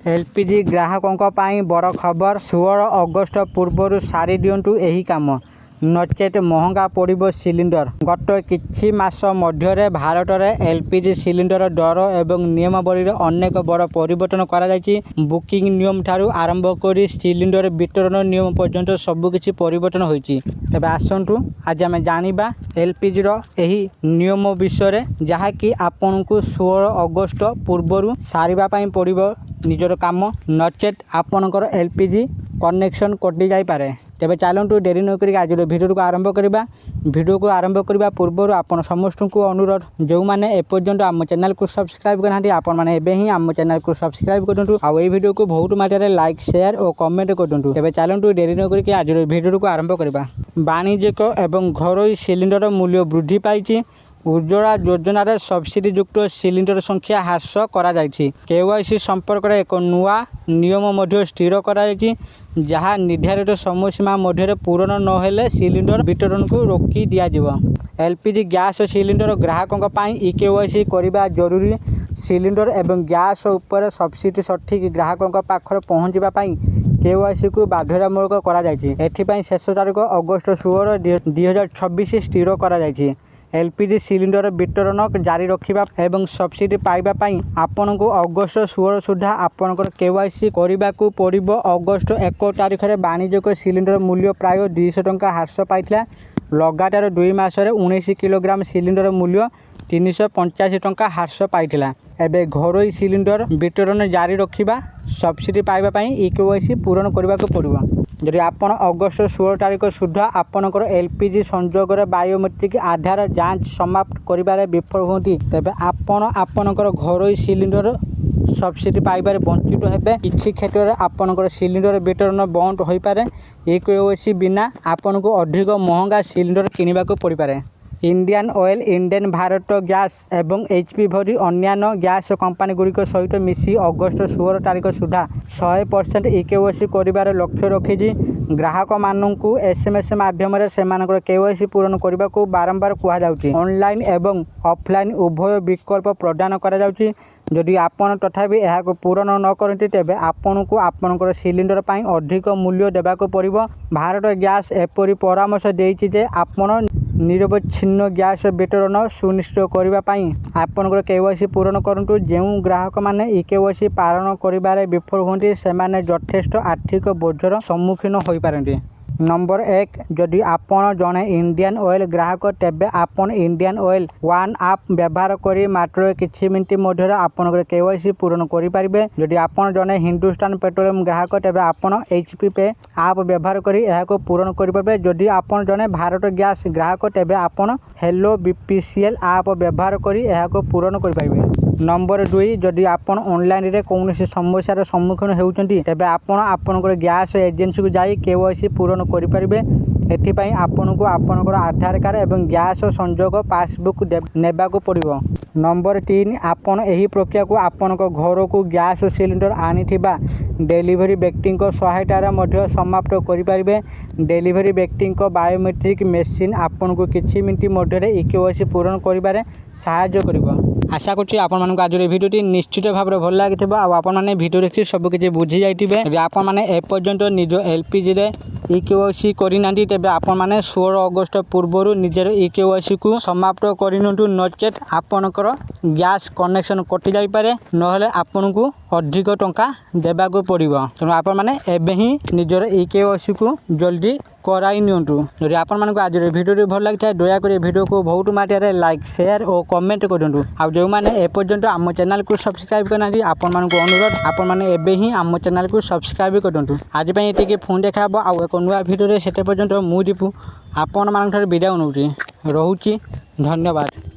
LPG ग्राहकों पाई बड़ खबर 16 अगस्ट पूर्व सारी दिंटू यही काम नचेत महंगा पड़ो सिलिंडर। गत किछि मास मध्य भारत में एलपीजी सिलिंडर दर एवं नियमावली अनेक बड़ परिवर्तन करा जायछि। बुकिंग नियम ठारू आरंभ कर सिलिंडर वितरण नियम पर्यंत सबकिछि परिवर्तन होइछि। तेबे आसंतु आज आम जानिबा एलपीजी यही नियम विषय जहाँकि आपन को 16 अगस्ट पूर्व सारिबा पई पड़िबो निजर काम नचेत आपणकर एलपीजी कनेक्शन कटि जाई पारे। तेबे चलतु डेरी न करी आज भिडियो को आरंभ करवा। भिडियो को आरंभ करने पूर्व आपन समस्त को अनुरोध जो मैंने एपर्यंत आम चैनल को सब्सक्राइब करना आपण मैंने एवं आम चैनल को सब्सक्राइब करूँ आउ ये भिडियो को बहुत मात्रा लाइक शेयर और कमेंट करूँ। तेबे चलतु डेरी न करी आज भिडियो को आरंभ करवा। वाणिज्यिक एवं घरोई सिलिंडर मूल्य वृद्धि पाई। उज्ज्वला योजन सब्सिडी युक्त सिलिंडर संख्या ह्रास करा जायछि। केवाईसी संपर्क में एक नुआ नियम स्थिर करा जहाँ निर्धारित समय सीमा मध्य पूरण नहेले सिलिंडर वितरण को रोकी दिज्व। एलपीजी गैस सिलिंडर ग्राहकों ई केवाईसी करने जरूरी। सिलिंडर एवं गैस उपर सब्सिडी सठिक ग्राहकों पाखर पहुँचापी केवाईसी को बाध्यतामूलक करा शेष तारीख अगस्ट 16 2026 स्थिर करा। एलपीजी सिलिंडर वितरण जारी रखा एवं सब्सिडी पाइबापी आपण को अगस्ट 16 सुधा आपणकर केवाईसी करने को पड़ो। अगस्ट 1 तारीख में वाणिज्यिक सिलिंडर मूल्य प्राय 200 टंका ह्रास पाई। लगातार 2 मासरे 19 किलोग्राम सिलिंडर मूल्य 385 टंका ह्रास पाई। एवं घरोई सिलिंडर वितरण जारी रखा सब्सिडी पाइबापी ई केवाईसी पूरण करने को पड़ो। जदि आपण अगस्ट 16 तारीख सुधा आपणकर एलपीजी संजोग बायोमेट्रिक आधार जांच समाप्त करिबारे विफल होती तेबे आपण आपणकर घरोई सिलिंडर सब्सिडी पाइबारे वंचित हेबे। किछि क्षेत्र में आपणकर सिलिंडर वितरण बंद हो पारे। ई केवाईसी बिना आपण को अधिक महंगा सिलिंडर किनिबा को पड़ी पारे। Indian oil Indane Bharat gas एवं एचपी भरी अन्यान्य गैस कंपानी गुड़िक सहित मिसी अगस्ट 16 तारीख सुधा 100% ई केवाईसी कर लक्ष्य रखी। ग्राहक मानू एसएमएस माध्यम से केवाईसी पूरण करने को बारंबार कहुच्छी। ऑनलाइन एवं ऑफलाइन उभय विकल्प प्रदान करा। जदि आपण तथापि यह पूरण न करती तेबे आपण को आपणकर सिलिंडर पाई अधिक मूल्य देवाक पड़ो। भारत गैस एपरी परामर्श देइछि जे आपण निरवच्छिन्न गैस वितरण सुनिश्चित करने आपणकर केवाईसी पूरण करूँ। जो ग्राहक मैंने ई केवाईसी पालन कर विफल होती से यथेष्ट आर्थिक बोझर सम्मुखीन हो पारती। नंबर 1 जदि आपण जड़े इंडियन ऑयल ग्राहक तेबे आपण इंडियन ऑयल वन आप व्यवहार करी मात्र किछि मिनिट मध्य आपणकर केवाईसी पूरण करें। जदि आपण जड़े हिंदुस्तान पेट्रोलियम ग्राहक तेबे आपण एचपी पे आप व्यवहार करी एहाको पूरण करें। जदि आपण जड़े भारत गैस ग्राहक तेबे आपण हेलो बीपीसीएल आप व्यवहार करी एहाको पूरण करें। नंबर 2 जदि आपण ऑनलाइन रे कौन समस्यार सम्मुखीन होउछंती तेबे आपण आपणकर गैस एजेंसी को जाई केवाईसी पूरण करें। एथिपाई आपण को आपणकर आधार कार्ड एवं गैस संजोग पासबुक नेबा को पड़ो। नंबर 3 आपण एही प्रक्रिया को आपण घर को गैस सिलिंडर आनिथिबा डेलीवरी व्यक्ति सहायतार मध्य समाप्त करें। डेलीवरी व्यक्ति बायोमेट्रिक मेसीन आपण को किछि मिनिट मध्य ई केवाईसी पूरण करिबारे सहायता करिवो। आशा करछि आपण मानक आज भिडियोटी निश्चित भाव में भल लगी आपण मैंने भिडियो देखि सबकि बुझी जाइए। आपण मैंने एपर्यंत निज एलपीजी रे ई केवाईसी करना तेबे आपण मैंने 16 अगस्ट पूर्व निजर ई केवाईसी को समाप्त करूँ। नचेत आपणकर गैस कनेक्शन कटि जाई पारे नहले आपण को अधिक टंका देबा को पड़ो। तेणु आपण मैंने एबे ही निजर ई केवाईसी को जल्दी कराई नियंतु। जदि आपण मानक आज भिडियो भल लगी दयाकोरी भिडियो को बहुत मात्रा लाइक शेयर और कमेंट करूँ। आउ जो मैंने एपर्यंत आम चैनल को सब्सक्राइब करना आपण मानक अनुरोध आपण मैंने एबे ही आम चैनल को सब्सक्राइब करूँ। आज ये फोन देखा आउ एक नुआ भिडियो से पर्यंत मु दीपू आपण मान विदाय नौची। रोची धन्यवाद।